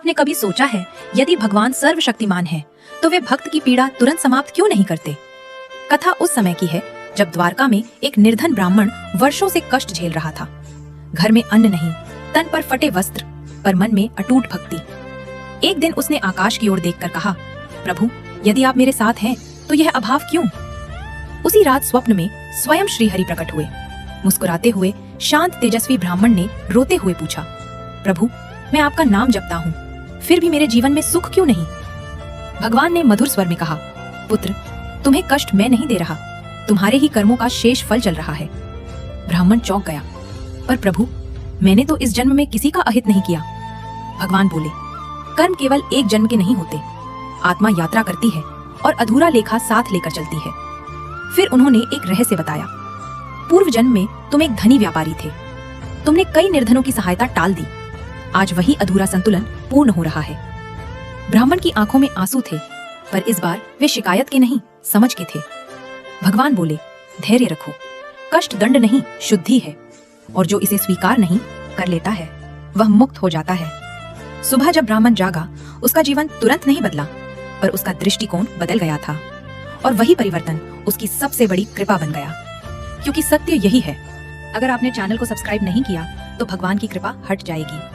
आपने कभी सोचा है यदि भगवान सर्वशक्तिमान है तो वे भक्त की पीड़ा तुरंत समाप्त क्यों नहीं करते? कथा उस समय की है जब द्वारका में एक निर्धन ब्राह्मण वर्षों से कष्ट झेल रहा था। घर में अन्न नहीं, तन पर फटे वस्त्र, पर मन में अटूट भक्ति। एक दिन उसने आकाश की ओर देखकर कहा, प्रभु यदि आप मेरे साथ हैं तो यह अभाव क्यों? उसी रात स्वप्न में स्वयं श्रीहरि प्रकट हुए। मुस्कुराते हुए शांत तेजस्वी ब्राह्मण ने रोते हुए पूछा, प्रभु मैं आपका नाम जपता हूँ, फिर भी मेरे जीवन में सुख क्यों नहीं? भगवान ने मधुर स्वर में कहा, पुत्र तुम्हें कष्ट मैं नहीं दे रहा, तुम्हारे ही कर्मों का शेष फल चल रहा है। ब्राह्मण चौंक गया, पर प्रभु मैंने तो इस जन्म में किसी का अहित नहीं किया। भगवान बोले, कर्म केवल एक जन्म के नहीं होते, आत्मा यात्रा करती है और अधूरा लेखा साथ लेकर चलती है। फिर उन्होंने एक रहस्य बताया, पूर्व जन्म में तुम एक धनी व्यापारी थे, तुमने कई निर्धनों की सहायता टाल दी, आज वही अधूरा संतुलन पूर्ण हो रहा है। ब्राह्मण की आंखों में आंसू थे, पर इस बार वे शिकायत के नहीं समझ के थे। भगवान बोले, धैर्य रखो, कष्ट दंड नहीं शुद्धि है, और जो इसे स्वीकार नहीं कर लेता है वह मुक्त हो जाता है। सुबह जब ब्राह्मण जागा, उसका जीवन तुरंत नहीं बदला, पर उसका दृष्टिकोण बदल गया था, और वही परिवर्तन उसकी सबसे बड़ी कृपा बन गया। क्योंकि सत्य यही है, अगर आपने चैनल को सब्सक्राइब नहीं किया तो भगवान की कृपा हट जाएगी।